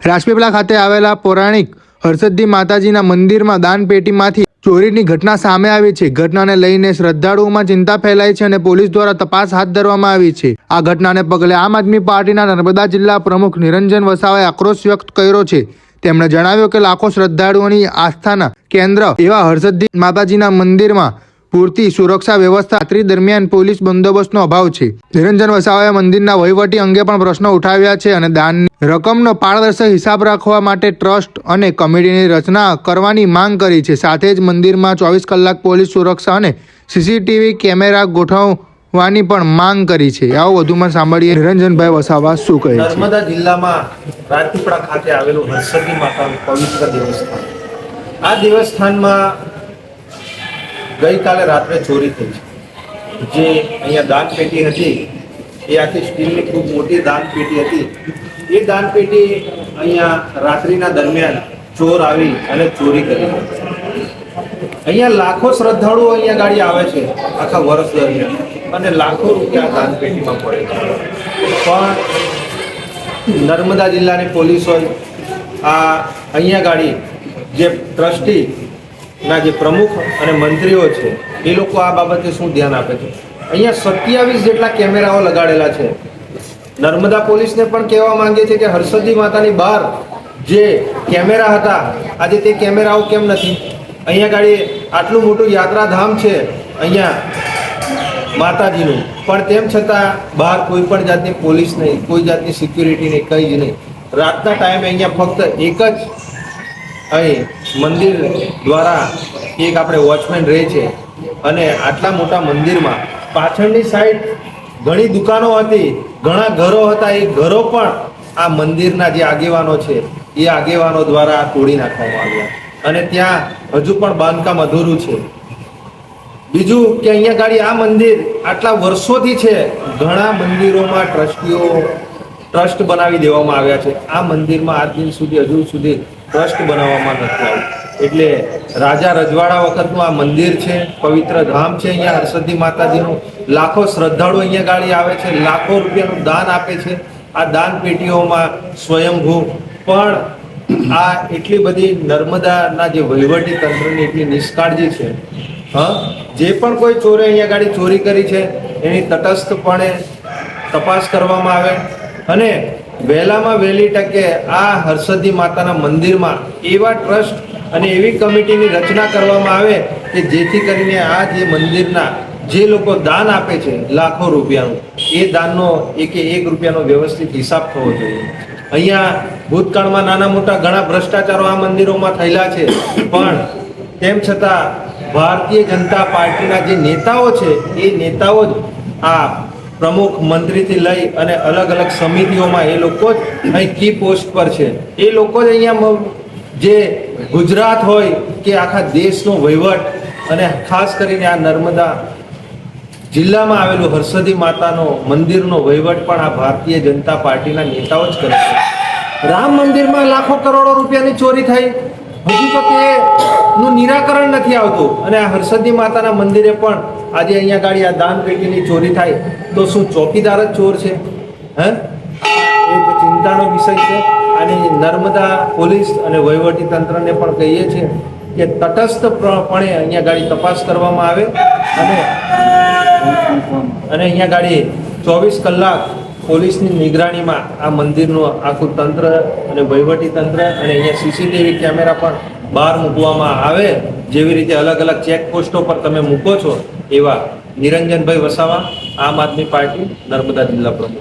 રાજપીપળા ખાતે આવેલા પૌરાણિક હરસદ્દી માતાજીના મંદિરમાં દાનપેટીમાંથી ચોરીની ઘટના સામે આવી છે। ઘટનાને લઈને શ્રદ્ધાળુઓમાં ચિંતા ફેલાઈ છે અને પોલીસ દ્વારા તપાસ હાથ ધરવામાં આવી છે। આ ઘટનાને પગલે આમ આદમી પાર્ટીના નર્મદા જિલ્લા પ્રમુખ નિરંજન વસાવાએ આક્રોશ વ્યક્ત કર્યો છે। તેમણે જણાવ્યું કે લાખો શ્રદ્ધાળુઓની આસ્થાના કેન્દ્ર એવા હરસદ્દી માતાજીના મંદિરમાં પૂરતી સુરક્ષા વ્યવસ્થા રાત્રિ દરમિયાન પોલીસ બંદોબસ્તનો અભાવ છે। નિરંજન વસાવાએ મંદિરના વહીવટી અંગે પણ પ્રશ્નો ઉઠાવ્યા છે અને દાનની રકમનો પારદર્શક હિસાબ રાખવા માટે ટ્રસ્ટ અને કમિટીની રચના કરવાની માંગ કરી છે। સાથે જ મંદિરમાં 24 કલાક પોલીસ સુરક્ષા અને સીસીટીવી કેમેરા ગોઠવવાની પણ માંગ કરી છે। આવો વધુમાં સાંભળીએ નિરંજનભાઈ વસાવા શું કહે છે। નર્મદા જિલ્લામાં રાજપીપળા ખાતે આવેલું હરસદ્દી માતાનું પવિત્ર દેવસ્થાન, આ દેવસ્થાનમાં ગઈકાલે રાત્રે ચોરી થઈ છે। જે અહીંયા દાનપેટી હતી એ આખી સ્ટીલની ખૂબ મોટી દાનપેટી હતી। એ દાનપેટી અહીંયા રાત્રિના દરમિયાન ચોર આવી અને ચોરી કરી। અહીંયા લાખો શ્રદ્ધાળુઓ અહીંયા ગાડી આવે છે આખા વર્ષ દરમિયાન અને લાખો રૂપિયા દાનપેટીમાં પડે છે। પણ નર્મદા જિલ્લાની પોલીસ હોય, આ અહીંયા ગાડી જે ટ્રસ્ટી ના જે પ્રમુખ અને મંત્રીઓ છે એ લોકો આ બાબતે શું ધ્યાન આપે છે? અહીંયા 27 જેટલા કેમેરાઓ લગાડેલા છે। નર્મદા પોલીસને પણ કહેવા માંગે છે કે હરસદ્દી માતાની બહાર જે કેમેરા હતા આજે તે કેમેરાઓ કેમ નથી? અહીંયા ગાડી આટલું મોટું યાત્રાધામ છે અહીંયા માતાજીનું, પણ તેમ છતાં બહાર કોઈ પણ જાતની પોલીસ નહીં, કોઈ જાતની સિક્યુરિટી નહીં, કંઈ જ નહીં। રાતના ટાઈમે અહીંયા ફક્ત એક જ અહીં મંદિર દ્વારા એક આપણે વોચમેન રહે છે અને આટલા મોટા મંદિરમાં પાછળની સાઈડ ઘણી દુકાનો હતી, ઘણા ઘરો હતા। એ ઘરો પણ આ મંદિરના જે આગેવાનો છે એ આગેવાનો દ્વારા તોડી નાખવામાં આવ્યા અને ત્યાં હજુ પણ બાંધકામ અધૂરું છે। બીજું કે અહીંયા ગાડી આ મંદિર આટલા વર્ષોથી છે, ઘણા મંદિરોમાં ટ્રસ્ટ બનાવી દેવામાં આવ્યા છે। આ મંદિરમાં આજ દિન સુધી હજુ સુધી ટ્રસ્ટ બનાવવામાં નથી આવ્યું। એટલે રાજા રજવાડા વખતનું આ મંદિર છે, પવિત્ર ધામ છે અહીંયા હરસદ્દી માતાજીનું। લાખો શ્રદ્ધાળુ અહીંયા ગાડી આવે છે, લાખો રૂપિયાનું દાન આપે છે। આ દાન પેટીઓમાં સ્વયંભૂ પણ આ એટલી બધી નર્મદાના જે વહીવટી તંત્રની એટલી નિષ્કાળજી છે। જે પણ કોઈ ચોરે અહીંયા ગાડી ચોરી કરી છે એની તટસ્થપણે તપાસ કરવામાં આવે અને વહેલામાં વહેલી તકે આ હરસદ્દી માતાના મંદિરમાં એવા ટ્રસ્ટ અને એવી કમિટીની રચના કરવામાં આવે કે જેથી કરીને આ જે મંદિરના જે લોકો દાન આપે છે લાખો રૂપિયાનું, એ દાનનો એક રૂપિયાનો વ્યવસ્થિત હિસાબ થવો જોઈએ। અહીંયા ભૂતકાળમાં નાના મોટા ઘણા ભ્રષ્ટાચારો આ મંદિરોમાં થયેલા છે, પણ તેમ છતાં ભારતીય જનતા પાર્ટીના જે નેતાઓ છે એ નેતાઓ જ આ પ્રમુખ મંત્રીથી લઈ અને અલગ અલગ સમિતિઓમાં એ લોકો જ અહીં કી પોસ્ટ પર છે। એ લોકો જ અહીંયા જે ગુજરાત હોય કે આખા દેશનો વહીવટ અને ખાસ કરીને આ નર્મદા જિલ્લામાં આવેલું હરસદ્દી માતાનો મંદિરનો વહીવટ પણ આ ભારતીય જનતા પાર્ટીના નેતાઓ જ કરે છે। રામ મંદિરમાં લાખો કરોડો રૂપિયાની ચોરી થઈ, હજુ તો તેનું નિરાકરણ નથી આવતું અને આ હરસદ્દી માતાના મંદિરે પણ આજે અહીંયા ગાડી આ દાન પેટીની ચોરી થાય તો શું ચોકીદાર જ ચોર છે? એક ચિંતાનો વિષય છે અને નર્મદા પોલીસ અને વહીવટી તંત્રને પણ કહીએ છીએ કે તટસ્થપણે અહીંયા ગાડી તપાસ કરવામાં આવે અને અહીંયા ગાડી 24 કલાક પોલીસની નિગરાણીમાં આ મંદિરનું આખું તંત્ર અને વહીવટી તંત્ર અને અહીંયા સીસીટીવી કેમેરા પણ બહાર મૂકવામાં આવે, જેવી રીતે અલગ અલગ ચેકપોસ્ટો પર તમે મૂકો છો એવા નિરંજનભાઈ વસાવા, આમ આદમી પાર્ટી, નર્મદા જિલ્લા પ્રમુખ।